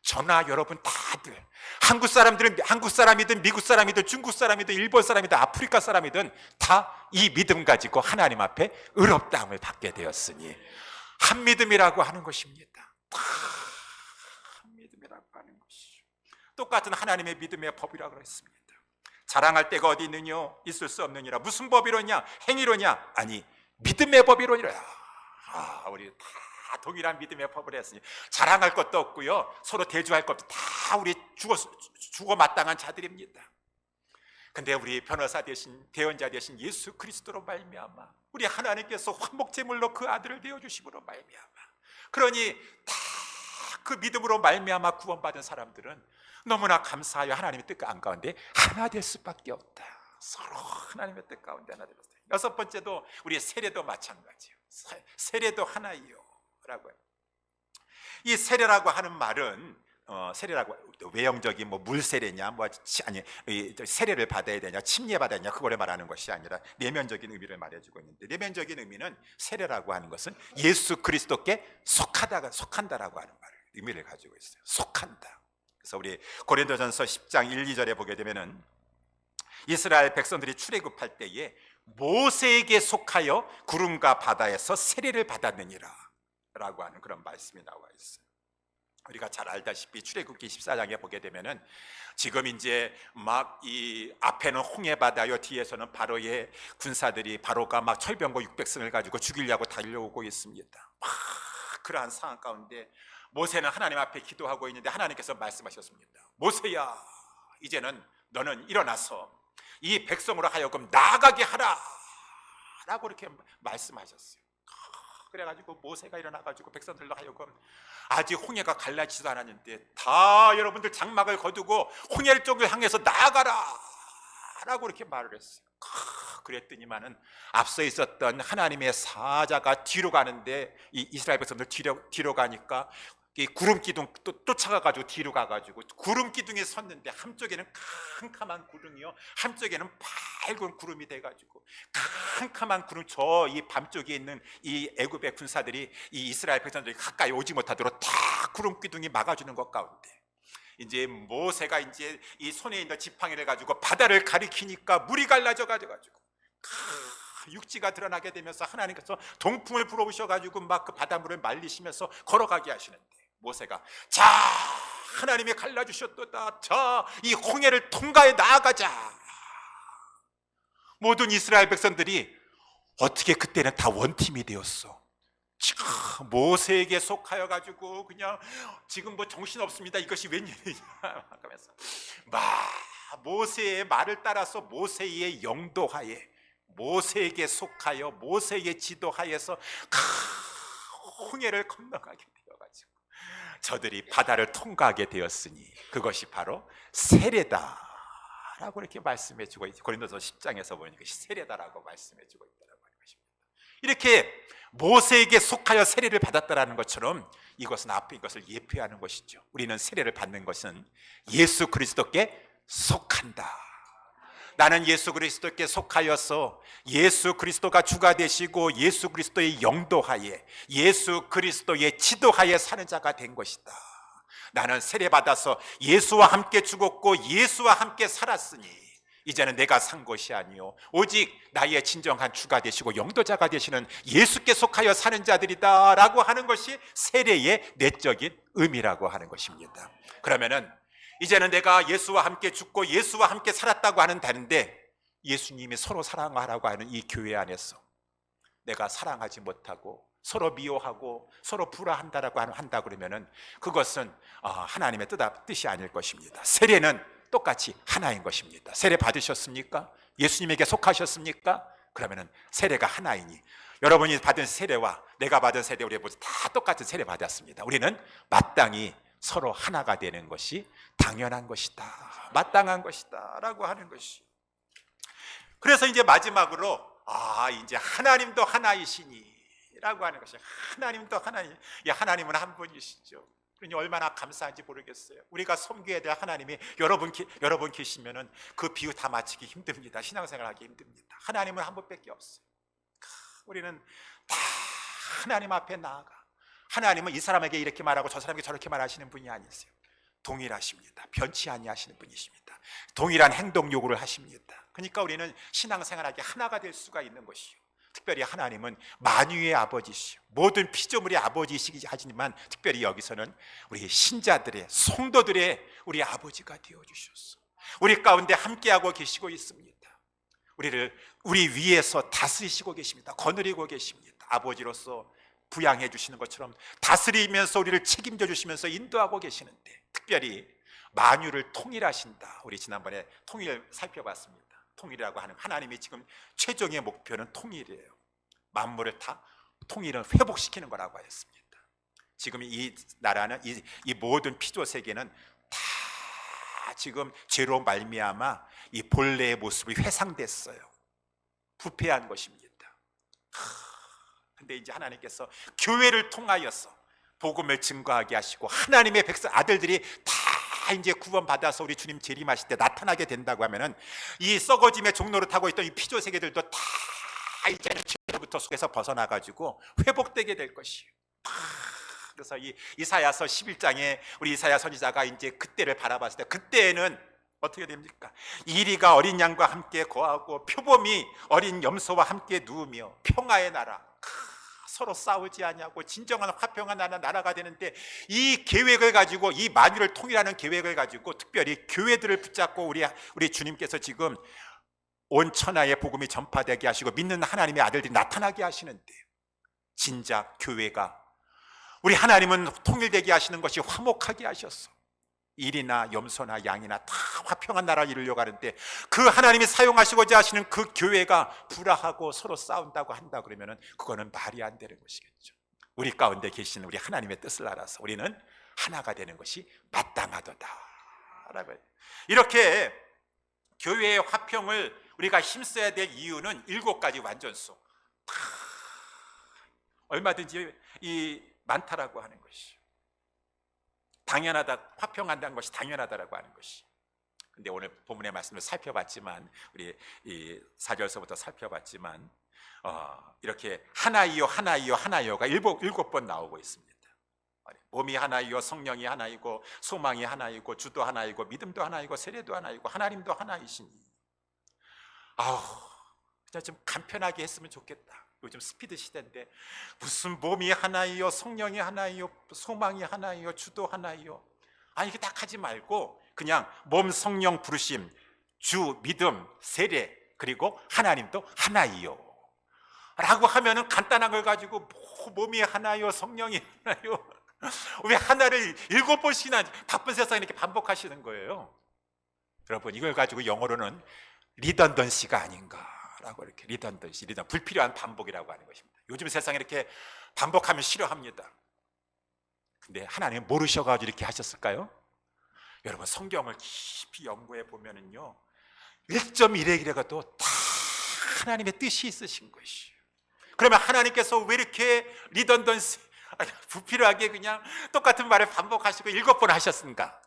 저나 여러분 다들 한국 사람이든 미국 사람이든 중국 사람이든 일본 사람이든 아프리카 사람이든 다 이 믿음 가지고 하나님 앞에 의롭다함을 받게 되었으니 한 믿음이라고 하는 것입니다. 한 믿음이라고 하는 것이죠. 똑같은 하나님의 믿음의 법이라고 그랬습니다. 자랑할 데가 어디 있느냐? 있을 수 없느니라. 무슨 법이로냐? 행위로냐? 아니, 믿음의 법이로니라. 우리 다 동일한 믿음의 법을 했으니 자랑할 것도 없고요, 서로 대조할 것도 다 우리 죽어 마땅한 자들입니다. 근데 우리 변호사 되신 대언자 되신 예수 그리스도로 말미암아 우리 하나님께서 화목제물로 그 아들을 내어주심으로 말미암아, 그러니 다 그 믿음으로 말미암아 구원받은 사람들은 너무나 감사하여 하나님의 뜻 가운데 하나 될 수밖에 없다. 서로 하나님의 뜻 가운데 하나 되었다. 여섯 번째도 우리 세례도 마찬가지예요. 세례도 하나이요 라고 해요. 이 세례라고 하는 말은 세례라고 외형적인 물세례냐 아니 세례를 받아야 되냐 침례 받아야 되냐 그거를 말하는 것이 아니라 내면적인 의미를 말해주고 있는데, 내면적인 의미는 세례라고 하는 것은 예수 그리스도께 속한다라고 하는 의미를 가지고 있어요. 속한다. 그래서 우리 고린도전서 10장 1, 2절에 보게 되면은 이스라엘 백성들이 출애굽할 때에 모세에게 속하여 구름과 바다에서 세례를 받았느니라 라고 하는 그런 말씀이 나와 있어요. 우리가 잘 알다시피 출애굽기 14장에 보게 되면은 지금 이제 막 이 앞에는 홍해바다요, 뒤에서는 바로의 군사들이 바로가 막 철병거 600승을 가지고 죽이려고 달려오고 있습니다. 막 그러한 상황 가운데 모세는 하나님 앞에 기도하고 있는데 하나님께서 말씀하셨습니다. 모세야, 이제는 너는 일어나서 이 백성으로 하여금 나아가게 하라 라고 이렇게 말씀하셨어요. 그래가지고 모세가 일어나가지고 백성들로 하여금 아직 홍해가 갈라지지도 않았는데 다 여러분들 장막을 거두고 홍해 쪽을 향해서 나아가라 라고 이렇게 말을 했어요. 그랬더니만은 앞서 있었던 하나님의 사자가 뒤로 가는데 이 이스라엘 백성들 뒤로 가니까 이 구름 기둥 또 쫓아가가지고 뒤로 가가지고 구름 기둥에 섰는데 한쪽에는 캄캄한 구름이요, 한쪽에는 밝은 구름이 돼가지고 캄캄한 구름, 저 이 밤쪽에 있는 이 애굽의 군사들이 이 이스라엘 백성들이 가까이 오지 못하도록 다 구름 기둥이 막아주는 것 가운데 이제 모세가 이제 이 손에 있는 지팡이를 가지고 바다를 가리키니까 물이 갈라져 가지고 육지가 드러나게 되면서 하나님께서 동풍을 불어오셔가지고 막 그 바닷물을 말리시면서 걸어가게 하시는데 모세가 자 하나님이 갈라주셨도다, 자 이 홍해를 통과해 나아가자. 모든 이스라엘 백성들이 어떻게 그때는 다 원팀이 되었어. 모세에게 속하여 가지고 그냥 지금 뭐 정신 없습니다, 이것이 웬일이냐 하면서 모세의 말을 따라서 모세의 영도하에, 모세에게 속하여 모세의 지도하에서 홍해를 건너가게 되어가지고 저들이 바다를 통과하게 되었으니 그것이 바로 세례다라고 이렇게 말씀해주고 있죠. 고린도서 10장에서 보니까 세례다라고 말씀해주고 있다라고 하는 것입니다. 이렇게 모세에게 속하여 세례를 받았다라는 것처럼 이것은 앞에 이것을 예표하는 것이죠. 우리는 세례를 받는 것은 예수 그리스도께 속한다. 나는 예수 그리스도께 속하여서 예수 그리스도가 주가 되시고 예수 그리스도의 영도하에 예수 그리스도의 지도하에 사는 자가 된 것이다. 나는 세례받아서 예수와 함께 죽었고 예수와 함께 살았으니 이제는 내가 산 것이 아니요 오직 나의 진정한 주가 되시고 영도자가 되시는 예수께 속하여 사는 자들이다 라고 하는 것이 세례의 내적인 의미라고 하는 것입니다. 그러면은 이제는 내가 예수와 함께 죽고 예수와 함께 살았다고 하는데 예수님이 서로 사랑하라고 하는 이 교회 안에서 내가 사랑하지 못하고 서로 미워하고 서로 불화한다라고 한다 그러면은 그것은 하나님의 뜻이 아닐 것입니다. 세례는 똑같이 하나인 것입니다. 세례 받으셨습니까? 예수님에게 속하셨습니까? 그러면은 세례가 하나이니 여러분이 받은 세례와 내가 받은 세례 우리 모두 다 똑같은 세례 받았습니다. 우리는 마땅히 서로 하나가 되는 것이 당연한 것이다, 마땅한 것이다 라고 하는 것이. 그래서 이제 마지막으로 이제 하나님도 하나이시니 라고 하는 것이, 하나님도 하나님, 하나님은 한 분이시죠. 그러니 얼마나 감사한지 모르겠어요. 우리가 섬겨야 될 하나님이 여러분 계시면은 그 비유 다 맞추기 힘듭니다. 신앙생활하기 힘듭니다. 하나님은 한 분밖에 없어요. 우리는 다 하나님 앞에 나아가, 하나님은 이 사람에게 이렇게 말하고 저 사람에게 저렇게 말하시는 분이 아니세요. 동일하십니다. 변치 아니하시는 분이십니다. 동일한 행동 요구를 하십니다. 그러니까 우리는 신앙생활하기 하나가 될 수가 있는 것이요. 특별히 하나님은 만유의 아버지시오, 모든 피조물의 아버지이시기 하지만 특별히 여기서는 우리 신자들의 성도들의 우리 아버지가 되어주셨어. 우리 가운데 함께하고 계시고 있습니다. 우리 위에서 다스리시고 계십니다. 거느리고 계십니다. 아버지로서 부양해 주시는 것처럼 다스리면서 우리를 책임져 주시면서 인도하고 계시는데 특별히 만유를 통일하신다. 우리 지난번에 통일 살펴봤습니다. 통일이라고 하는 하나님이 지금 최종의 목표는 통일이에요. 만물을 다 통일은 회복시키는 거라고 하였습니다. 지금 이 나라는 이 모든 피조 세계는 다 지금 죄로 말미암아 이 본래의 모습이 회상됐어요. 부패한 것입니다. 근데 이제 하나님께서 교회를 통하여서 복음을 증거하게 하시고 하나님의 백성 아들들이 다 이제 구원받아서 우리 주님 재림하실 때 나타나게 된다고 하면은 이 썩어짐의 종로를 타고 있던 이 피조 세계들도 다 이제는 죄로부터 속에서 벗어나가지고 회복되게 될 것이에요. 그래서 이 이사야서 11장에 우리 이사야 선지자가 이제 그때를 바라봤을 때 그때에는 어떻게 됩니까? 이리가 어린 양과 함께 거하고 표범이 어린 염소와 함께 누우며 평화의 나라, 서로 싸우지 아니하고 진정한 화평한 나라가 되는데 이 계획을 가지고 이 만유를 통일하는 계획을 가지고 특별히 교회들을 붙잡고 우리 주님께서 지금 온 천하에 복음이 전파되게 하시고 믿는 하나님의 아들들이 나타나게 하시는데 진작 교회가 우리 하나님은 통일되게 하시는 것이 화목하게 하셨어. 일이나 염소나 양이나 다 화평한 나라를 이루려고 하는데 그 하나님이 사용하시고자 하시는 그 교회가 불화하고 서로 싸운다고 한다 그러면은 그거는 말이 안 되는 것이겠죠. 우리 가운데 계신 우리 하나님의 뜻을 알아서 우리는 하나가 되는 것이 마땅하도다. 이렇게 교회의 화평을 우리가 힘써야 될 이유는 7가지 완전수 다 얼마든지 많다라고 하는 것이, 당연하다, 화평한다는 것이 당연하다라고 하는 것이. 근데 오늘 본문의 말씀을 살펴봤지만, 우리 이 4절서부터 살펴봤지만 이렇게 하나이요 하나이요 하나이요가 7번 나오고 있습니다. 몸이 하나이요, 성령이 하나이고, 소망이 하나이고, 주도 하나이고, 믿음도 하나이고, 세례도 하나이고, 하나님도 하나이시니. 그냥 좀 간편하게 했으면 좋겠다. 요즘 스피드 시대인데 무슨 몸이 하나이요, 성령이 하나이요, 소망이 하나이요, 주도 하나이요. 이렇게 딱 하지 말고 그냥 몸, 성령, 부르심, 주, 믿음, 세례, 그리고 하나님도 하나이요 라고 하면은 간단한 걸 가지고 몸이 하나요, 성령이 하나요, 왜 하나를 7번씩이나 바쁜 세상에 이렇게 반복하시는 거예요? 여러분, 이걸 가지고 영어로는 리던던시가 아닌가라고, 이렇게 리던던시, 불필요한 반복이라고 하는 것입니다. 요즘 세상에 이렇게 반복하면 싫어합니다. 근데 하나님 모르셔가지고 이렇게 하셨을까요? 여러분, 성경을 깊이 연구해 보면은요, 1.1의 길에가도 다 하나님의 뜻이 있으신 것이에요. 그러면 하나님께서 왜 이렇게 리던던시, 불필요하게 그냥 똑같은 말을 반복하시고 7번 하셨는가?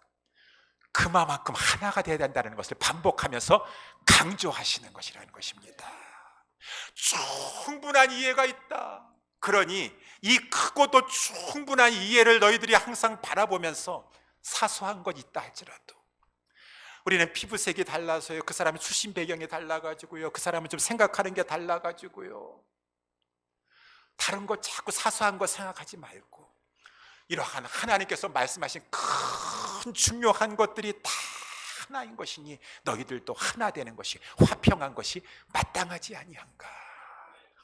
그만큼 하나가 되어야 된다는 것을 반복하면서 강조하시는 것이라는 것입니다. 충분한 이해가 있다. 그러니 이 크고도 충분한 이해를 너희들이 항상 바라보면서, 사소한 것 있다 할지라도, 우리는 피부색이 달라서요, 그 사람의 출신 배경이 달라가지고요, 그 사람은 좀 생각하는 게 달라가지고요, 다른 것 자꾸 사소한 것 생각하지 말고, 이러한 하나님께서 말씀하신 큰 중요한 것들이 다 하나인 것이니 너희들도 하나 되는 것이, 화평한 것이 마땅하지 아니한가.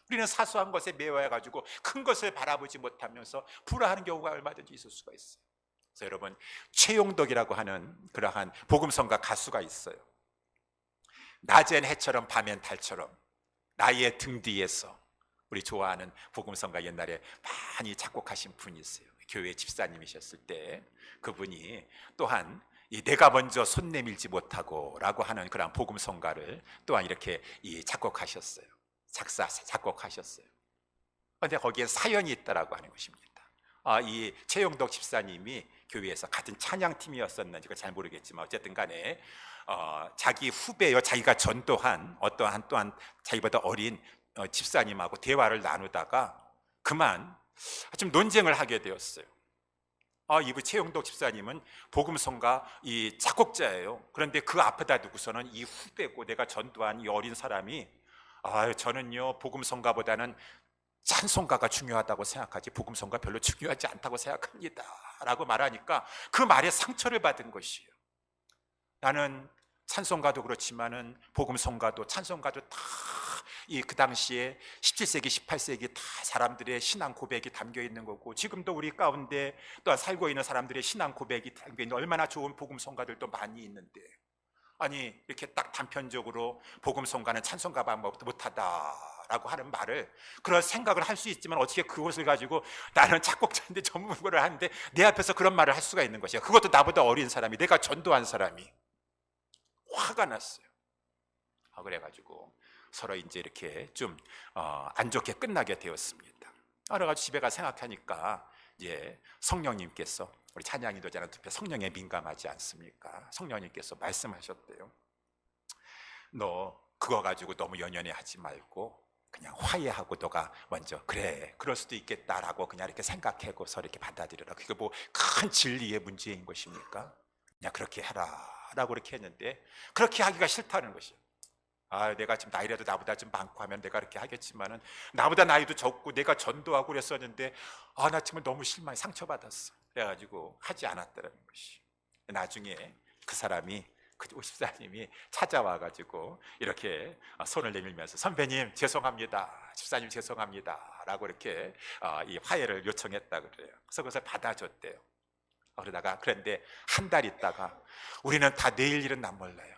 우리는 사소한 것에 매여가지고 큰 것을 바라보지 못하면서 불화하는 경우가 얼마든지 있을 수가 있어요. 그래서 여러분, 최용덕이라고 하는 그러한 복음성가 가수가 있어요. 낮엔 해처럼 밤엔 달처럼 나의 등 뒤에서, 우리 좋아하는 복음성가 옛날에 많이 작곡하신 분이 있어요. 교회 집사님이셨을 때 그분이 또한 이 내가 먼저 손 내밀지 못하고 라고 하는 그런 복음성가를 또한 이렇게 작곡하셨어요. 작곡하셨어요. 그런데 거기에 사연이 있다라고 하는 것입니다. 이 최용덕 집사님이 교회에서 같은 찬양팀이었었는지 잘 모르겠지만 어쨌든 간에 자기 후배요, 자기가 전도한 어떠한 또한 자기보다 어린 집사님하고 대화를 나누다가 그만 좀 논쟁을 하게 되었어요. 이분 최용덕 집사님은 복음성가 이 작곡자예요. 그런데 그 앞에다 두고서는 이 후배고 내가 전도한 이 어린 사람이 저는요 복음성가보다는 찬송가가 중요하다고 생각하지 복음성가 별로 중요하지 않다고 생각합니다 라고 말하니까 그 말에 상처를 받은 것이에요. 나는 찬송가도 그렇지만은 복음성가도 찬송가도 다 그 당시에 17세기 18세기 다 사람들의 신앙 고백이 담겨 있는 거고, 지금도 우리 가운데 또한 살고 있는 사람들의 신앙 고백이 담겨 있는 얼마나 좋은 복음성가들도 많이 있는데, 이렇게 딱 단편적으로 복음성가는 찬송가만 못하다라고 하는 말을, 그런 생각을 할 수 있지만 어떻게 그것을 가지고 나는 작곡자인데 전문가를 하는데 내 앞에서 그런 말을 할 수가 있는 것이야. 그것도 나보다 어린 사람이, 내가 전도한 사람이. 화가 났어요. 그래가지고 서로 이제 이렇게 좀 안 좋게 끝나게 되었습니다. 그래가지고 집에 가 생각하니까 이제 성령님께서, 우리 찬양이 되잖아요. 성령에 민감하지 않습니까? 성령님께서 말씀하셨대요. 너 그거 가지고 너무 연연해 하지 말고 그냥 화해하고 너가 먼저, 그래 그럴 수도 있겠다라고 그냥 이렇게 생각하고서 이렇게 받아들여라. 그게 뭐 큰 진리의 문제인 것입니까? 그냥 그렇게 해라 라고 이렇게 했는데, 그렇게 하기가 싫다는 것이에요. 내가 지금 나이라도 나보다 좀 많고 하면 내가 그렇게 하겠지만은, 나보다 나이도 적고 내가 전도하고 그랬었는데 나 정말 너무 상처받았어. 그래가지고 하지 않았다는 것이. 나중에 그 사람이, 그 집사님이 찾아와가지고 이렇게 손을 내밀면서 선배님 죄송합니다, 집사님 죄송합니다 라고 이렇게 이 화해를 요청했다 그래요. 그래서 그것을 받아줬대요. 그러다가, 그런데 한 달 있다가 우리는 다 내일 일은 난 몰라요.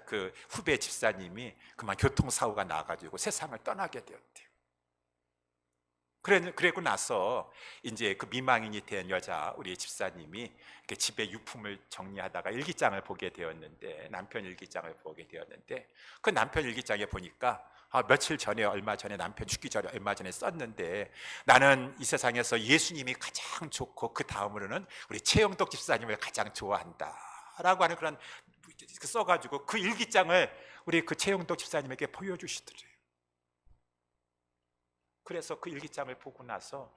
그 후배 집사님이 그만 교통사고가 나가지고 세상을 떠나게 되었대요. 그러고 나서 이제 그 미망인이 된 여자 우리 집사님이 집에 유품을 정리하다가 일기장을 보게 되었는데, 남편 일기장을 보게 되었는데, 그 남편 일기장에 보니까 며칠 전에, 얼마 전에, 남편 죽기 전에 얼마 전에 썼는데, 나는 이 세상에서 예수님이 가장 좋고 그 다음으로는 우리 최영덕 집사님을 가장 좋아한다 라고 하는 그런 써가지고 그 일기장을 우리 그 최영덕 집사님에게 보여주시더래요. 그래서 그 일기장을 보고 나서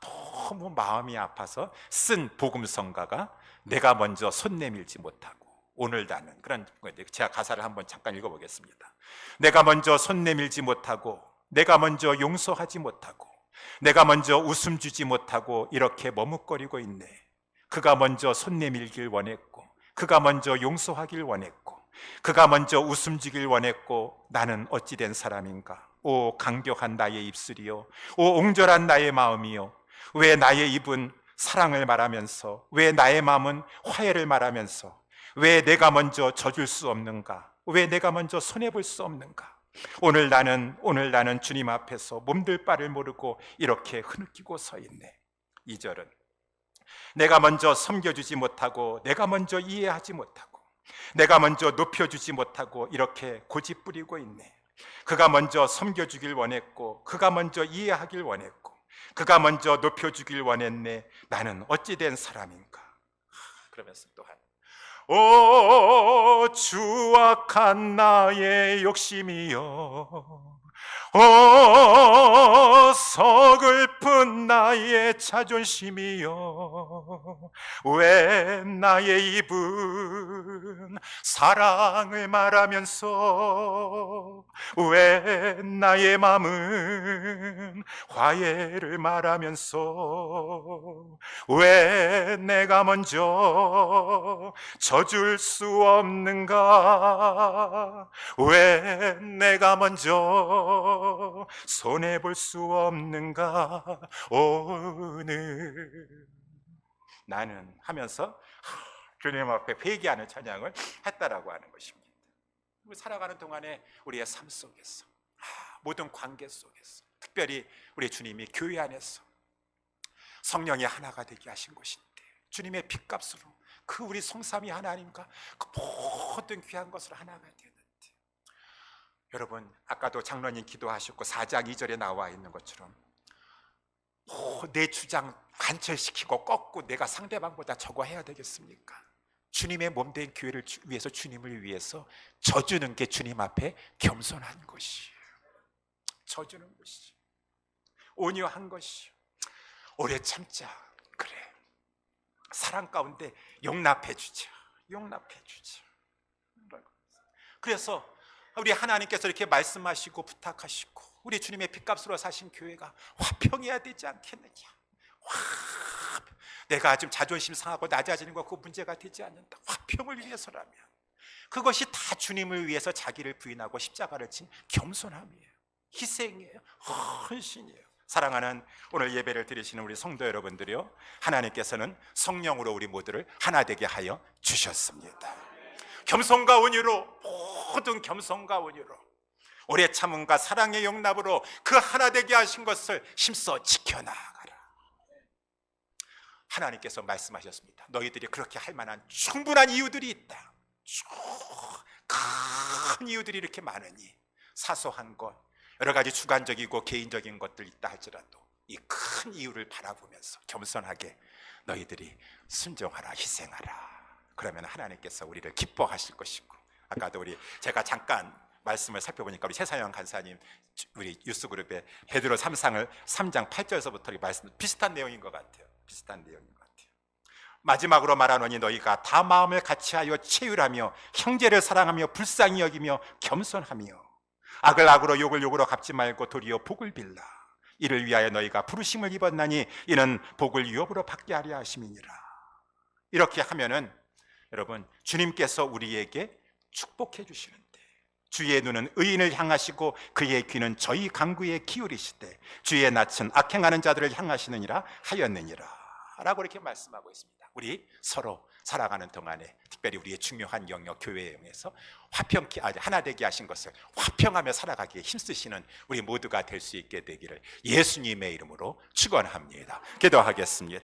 너무 마음이 아파서 쓴 복음성가가 내가 먼저 손 내밀지 못하고, 오늘 나는, 그런, 제가 가사를 한번 잠깐 읽어보겠습니다. 내가 먼저 손 내밀지 못하고, 내가 먼저 용서하지 못하고, 내가 먼저 웃음 주지 못하고 이렇게 머뭇거리고 있네. 그가 먼저 손 내밀길 원했고, 그가 먼저 용서하길 원했고, 그가 먼저 웃음 주길 원했고, 나는 어찌 된 사람인가. 오 강격한 나의 입술이요, 오 옹졸한 나의 마음이요, 왜 나의 입은 사랑을 말하면서, 왜 나의 마음은 화해를 말하면서, 왜 내가 먼저 져줄 수 없는가, 왜 내가 먼저 손해볼 수 없는가. 오늘 나는 주님 앞에서 몸둘 바를 모르고 이렇게 흐느끼고 서 있네. 2절은 내가 먼저 섬겨주지 못하고, 내가 먼저 이해하지 못하고, 내가 먼저 높여주지 못하고 이렇게 고집부리고 있네. 그가 먼저 섬겨주길 원했고, 그가 먼저 이해하길 원했고, 그가 먼저 높여주길 원했네. 나는 어찌 된 사람인가. 그러면서 또한 오 추악한 나의 욕심이여, 오 서글픈 나의 자존심이여, 왜 나의 입은 사랑을 말하면서, 왜 나의 맘은 화해를 말하면서, 왜 내가 먼저 져줄 수 없는가, 왜 내가 먼저 손해볼 수 없는가. 오늘 나는 하면서 주님 앞에 회개하는 찬양을 했다라고 하는 것입니다. 살아가는 동안에 우리의 삶 속에서, 모든 관계 속에서, 특별히 우리 주님이 교회 안에서 성령이 하나가 되게 하신 것인데, 주님의 핏값으로 그 우리 성삼위 하나님과 그 모든 귀한 것으로 하나가 되는데, 여러분 아까도 장로님 기도하셨고 4장 2절에 나와 있는 것처럼 내 주장 관철시키고 꺾고 내가 상대방보다 저거 해야 되겠습니까? 주님의 몸된 교회를 위해서, 주님을 위해서 져주는 게 주님 앞에 겸손한 것이에요. 져주는 것이에요. 온유한 것이에요. 오래 참자. 그래, 사랑 가운데 용납해 주자. 용납해 주자. 그래서 우리 하나님께서 이렇게 말씀하시고 부탁하시고, 우리 주님의 핏값으로 사신 교회가 화평해야 되지 않겠느냐. 내가 좀 자존심 상하고 낮아지는 거 그거 문제가 되지 않는다. 화평을 위해서라면 그것이 다 주님을 위해서 자기를 부인하고 십자가를 친 겸손함이에요. 희생이에요. 헌신이에요. 사랑하는 오늘 예배를 드리시는 우리 성도 여러분들이요, 하나님께서는 성령으로 우리 모두를 하나 되게 하여 주셨습니다. 겸손과 온유로, 모든 겸손과 온유로, 오래 참음과 사랑의 용납으로 그 하나 되게 하신 것을 힘써 지켜나가라. 하나님께서 말씀하셨습니다. 너희들이 그렇게 할 만한 충분한 이유들이 있다. 큰 이유들이 이렇게 많으니, 사소한 것, 여러 가지 주관적이고 개인적인 것들 있다 할지라도 이 큰 이유를 바라보면서 겸손하게 너희들이 순종하라, 희생하라. 그러면 하나님께서 우리를 기뻐하실 것이고, 아까도 제가 잠깐 말씀을 살펴보니까 우리 최사영 간사님 우리 뉴스그룹의 베드로 3장 8절에서부터 말씀 비슷한 내용인 것 같아요. 비슷한 내용인 것 같아요. 마지막으로 말하노니 너희가 다 마음을 같이하여 채율하며 형제를 사랑하며 불쌍히 여기며 겸손하며 악을 악으로 욕을 욕으로 갚지 말고 도리어 복을 빌라. 이를 위하여 너희가 부르심을 입었나니 이는 복을 유업으로 받게 하려 하심이니라. 이렇게 하면은 여러분, 주님께서 우리에게 축복해 주시는데, 주의 눈은 의인을 향하시고 그의 귀는 저희 간구에 기울이시되 주의 낯은 악행하는 자들을 향하시느니라 하였느니라 라고 이렇게 말씀하고 있습니다. 우리 서로 살아가는 동안에 특별히 우리의 중요한 영역 교회에서 화평케 하나 되게 하신 것을 화평하며 살아가기에 힘쓰시는 우리 모두가 될 수 있게 되기를 예수님의 이름으로 축원합니다. 기도하겠습니다.